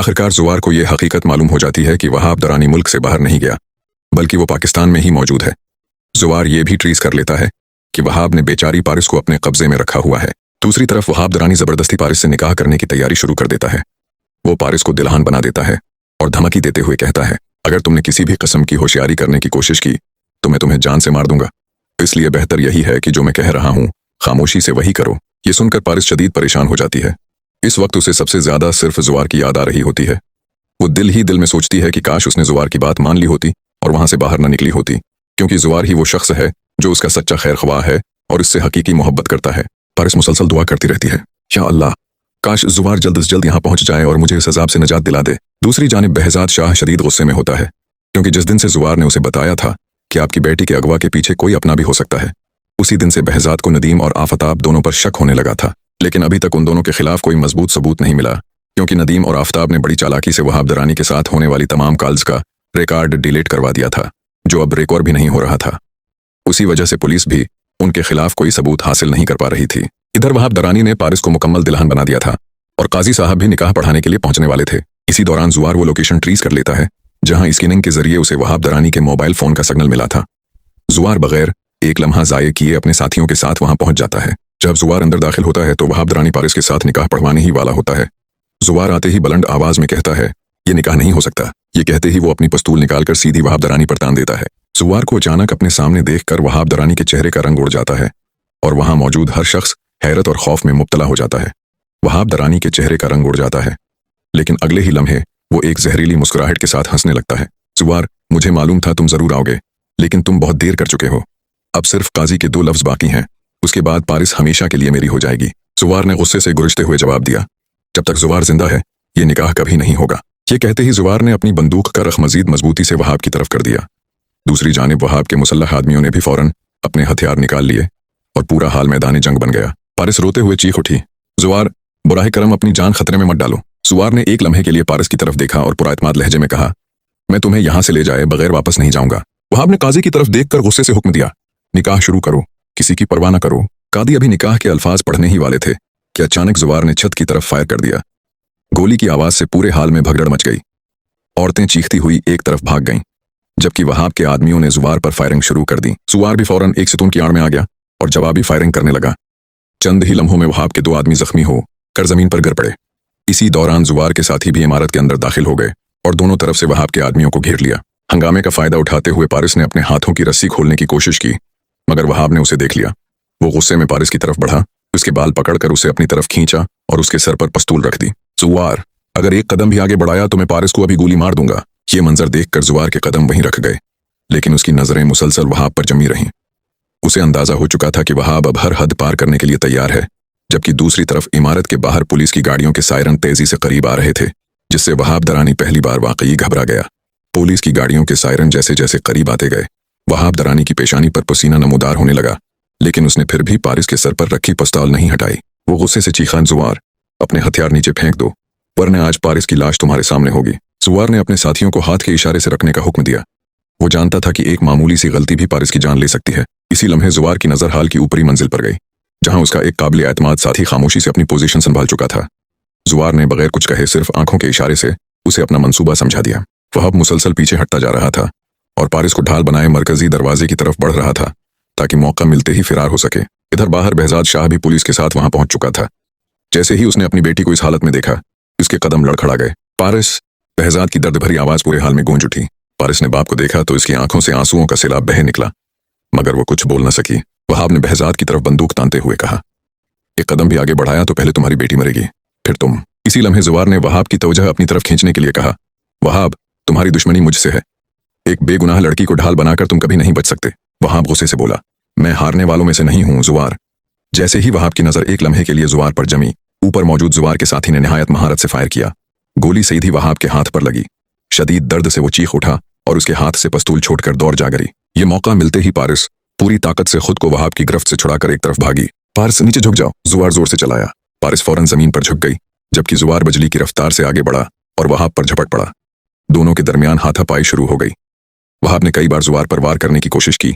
आखिरकार जुवार को यह हकीकत मालूम हो जाती है कि वहाब दरानी मुल्क से बाहर नहीं गया, बल्कि वो पाकिस्तान में ही मौजूद है। जुवार ये भी ट्रीज कर लेता है कि वहाब ने बेचारी पारिस को अपने कब्जे में रखा हुआ है। दूसरी तरफ वहाब दरानी जबरदस्ती पारिस से निकाह करने की तैयारी शुरू कर देता है। वो पारिस को दिलहान बना देता है और धमकी देते हुए कहता है, अगर तुमने किसी भी किस्म की होशियारी करने की कोशिश की तो मैं तुम्हें जान से मार दूंगा, इसलिए बेहतर यही है कि जो मैं कह रहा हूँ खामोशी से वही करो। ये सुनकर पारिस शदीद परेशान हो जाती है। इस वक्त उसे सबसे ज्यादा सिर्फ जुवार की याद आ रही होती है। वो दिल ही दिल में सोचती है कि काश उसने जुवार की बात मान ली होती और वहां से बाहर न निकली होती, क्योंकि जुवार ही वो शख्स है जो उसका सच्चा खैर ख्वाह है और इससे हकीकी मोहब्बत करता है। पारिस मुसलसल दुआ करती रहती है, या अल्लाह, काश जुवार जल्द से जल्द यहाँ पहुंच जाए और मुझे इस अजाब से निजात दिला दे। दूसरी जानिब बहजाद शाह शदीद गुस्से में होता है, क्योंकि जिस दिन से जुवार ने उसे बताया था कि आपकी बेटी के अगवा के पीछे कोई अपना भी हो सकता है, उसी दिन से बहजाद को नदीम और आफताब दोनों पर शक होने लगा था। लेकिन अभी तक उन दोनों के खिलाफ कोई मजबूत सबूत नहीं मिला, क्योंकि नदीम और आफताब ने बड़ी चालाकी से वहाब दरानी के साथ होने वाली तमाम कॉल्स का रिकॉर्ड डिलीट करवा दिया था, जो अब रिकॉर्ड भी नहीं हो रहा था। उसी वजह से पुलिस भी उनके खिलाफ कोई सबूत हासिल नहीं कर पा रही थी। इधर वहाब दरानी ने पारिस को मुकम्मल दिलहन बना दिया था और काजी साहब भी निकाह पढ़ाने के लिए पहुंचने वाले थे। इसी दौरान जुवार वो लोकेशन ट्रीज कर लेता है जहां स्कैनिंग के जरिए उसे वहाब दरानी के मोबाइल फोन का सिग्नल मिला था। जुवार बगैर एक लम्हा जाये किए अपने साथियों के साथ वहां पहुंच जाता है। जब जुवार अंदर दाखिल होता है तो वहाब दरानी पारिस के साथ निकाह पढ़वाने ही वाला होता है। जुवार आते ही बुलंद आवाज में कहता है, ये निकाह नहीं हो सकता। ये कहते ही वो अपनी पस्तूल निकालकर सीधी वहाब दरानी पर तान देता है। जुवार को अचानक अपने सामने देखकर वहाब दरानी के चेहरे का रंग उड़ जाता है और वहां मौजूद हर शख्स हैरत और खौफ में मुब्तला हो जाता है। वहाब दरानी के चेहरे का रंग उड़ जाता है, लेकिन अगले ही लम्हे वो एक जहरीली मुस्कुराहट के साथ हंसने लगता है। जुवार, मुझे मालूम था तुम जरूर आओगे, लेकिन तुम बहुत देर कर चुके हो। अब सिर्फ काजी के 2 लफ्ज बाकी हैं, उसके बाद पारिस हमेशा के लिए मेरी हो जाएगी। जुवार ने गुस्से से गुरजते हुए जवाब दिया, जब तक जुवार जिंदा है ये निकाह कभी नहीं होगा। ये कहते ही जुवार ने अपनी बंदूक का रख मजीद मजबूती से वहाब की तरफ कर दिया। दूसरी जानिब वहाब के मुसल्लह आदमियों ने भी फौरन अपने हथियार निकाल लिए और पूरा हाल मैदानी जंग बन गया। पारिस रोते हुए चीख उठी, जुवार, बुराए करम अपनी जान खतरे में मत डालो। जुवार ने एक लम्हे के लिए पारिस की तरफ देखा और पुराएतमाद लहजे में कहा, मैं तुम्हें यहां से ले जाए बगैर वापस नहीं जाऊंगा। वहाब ने काजी की तरफ देखकर गुस्से से हुक्म दिया, निकाह शुरू करो, किसी की परवाह न करो। कादी अभी निकाह के अल्फाज पढ़ने ही वाले थे कि अचानक जुवार ने छत की तरफ फायर कर दिया। गोली की आवाज से पूरे हाल में भगदड़ मच गई। औरतें चीखती हुई एक तरफ भाग गईं, जबकि वहाब के आदमियों ने जुवार पर फायरिंग शुरू कर दी। जुवार भी फौरन एक सितून की आड़ में आ गया और जवाबी फायरिंग करने लगा। चंद ही लम्हों में वहाब के 2 आदमी जख्मी हो कर जमीन पर गिर पड़े। इसी दौरान जुवार के साथी भी इमारत के अंदर दाखिल हो गए और दोनों तरफ से वहाब के आदमियों को घेर लिया। हंगामे का फायदा उठाते हुए पारिस ने अपने हाथों की रस्सी खोलने की कोशिश की, मगर वहाब ने उसे देख लिया। वो गुस्से में पारिस की तरफ बढ़ा, उसके बाल पकड़कर उसे अपनी तरफ खींचा और उसके सर पर पस्तूल रख दी। जुवार, अगर एक कदम भी आगे बढ़ाया तो मैं पारिस को अभी गोली मार दूंगा। ये मंजर देखकर जुवार के कदम वहीं रख गए, लेकिन उसकी नजरें मुसलसल वहाब पर जमी रहीं। उसे अंदाजा हो चुका था कि वहाब अब हर हद पार करने के लिए तैयार है, जबकि दूसरी तरफ इमारत के बाहर पुलिस की गाड़ियों के सायरन तेजी से करीब आ रहे थे, जिससे वहाब दरानी पहली बार वाकई घबरा गया। पुलिस की गाड़ियों के सायरन जैसे जैसे करीब आते गए, वहाब दरानी की पेशानी पर पसीना नमूदार होने लगा, लेकिन उसने फिर भी पारिस के सर पर रखी पिस्तौल नहीं हटाई। वो गुस्से से चीखा, जुवार, अपने हथियार नीचे फेंक दो, वरना आज पारिस की लाश तुम्हारे सामने होगी। जुवार ने अपने साथियों को हाथ के इशारे से रखने का हुक्म दिया। वो जानता था कि एक मामूली सी गलती भी पारिस की जान ले सकती है। इसी लम्हे जुवार की नजर हाल की ऊपरी मंजिल पर गई, जहां उसका एक काबिल एतमाद साथी खामोशी से अपनी पोजीशन संभाल चुका था। जुवार ने बगैर कुछ कहे सिर्फ आंखों के इशारे से उसे अपना मंसूबा समझा दिया। वहाब मुसलसल पीछे हटता जा रहा था और पारिस को ढाल बनाए मरकजी दरवाजे की तरफ बढ़ रहा था, ताकि मौका मिलते ही फिरार हो सके। इधर बाहर बहजाद शाह भी पुलिस के साथ वहां पहुंच चुका था। जैसे ही उसने अपनी बेटी को इस हालत में देखा, उसके कदम लड़खड़ा गए। पारिस, बहजाद की दर्द भरी आवाज पूरे हाल में गूंज उठी। पारिस ने बाप को देखा तो इसकी आंखों से आंसुओं का सैलाब बह निकला, मगर वो कुछ बोल न सकी। वहाब ने बहजाद की तरफ बंदूक तानते हुए कहा, एक कदम भी आगे बढ़ाया तो पहले तुम्हारी बेटी मरेगी, फिर तुम। इसी लम्हे जुवार ने वहाब की तवज्जो अपनी तरफ खींचने के लिए कहा, वहाब, तुम्हारी दुश्मनी मुझसे है। एक बेगुनाह लड़की को ढाल बनाकर तुम कभी नहीं बच सकते। वहाब गुस्से से बोला, मैं हारने वालों में से नहीं हूं जुवार। जैसे ही वहाब की नजर एक लम्हे के लिए जुवार पर जमी, ऊपर मौजूद जुवार के साथी ने निहायत महारत से फायर किया। गोली सीधी वहाब के हाथ पर लगी। शदीद दर्द से वो चीख उठा और उसके हाथ से पस्तूल छोड़कर दौड़ जा गिरी। ये मौका मिलते ही पारिस पूरी ताकत से खुद को वहाब की गिरफ्त से छुड़ाकर एक तरफ भागी। पारिस, नीचे झुक जाओ, जुवार जोर से चलाया। पारिस फौरन जमीन पर झुक गई, जबकि जुवार बिजली की रफ्तार से आगे बढ़ा और वहाब पर झपट पड़ा। दोनों के दरमियान हाथापाई शुरू हो गई। वहाब ने कई बार जुवार पर वार करने की कोशिश की,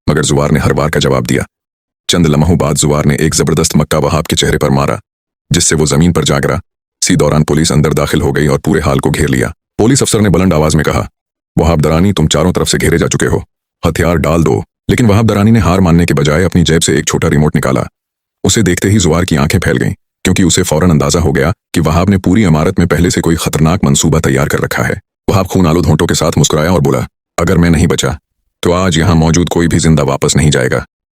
मगर जुवार ने हर वार का जवाब दिया। चंद लम्हों बाद जुवार ने एक जबरदस्त मक्का वहाब के चेहरे पर मारा, जिससे वो जमीन पर जा गिरा। इसी दौरान पुलिस अंदर दाखिल हो गई और पूरे हाल को घेर लिया। पुलिस अफसर ने बुलंद आवाज में कहा, वहाब दरानी, तुम चारों तरफ से घेरे जा चुके हो, हथियार डाल दो। लेकिन वहाब दरानी ने हार मानने के बजाय अपनी जेब से एक छोटा रिमोट निकाला। उसे देखते ही जुवार की आंखें फैल गईं, क्योंकि उसे फौरन अंदाजा हो गया कि वहाब ने पूरी इमारत में पहले से कोई खतरनाक मंसूबा तैयार कर रखा है। वहाब खून आलूद होंठों के साथ मुस्कुराया और बोला, अगर मैं नहीं बचा तो आज यहां मौजूद कोई भी जिंदा वापस नहीं जाएगा।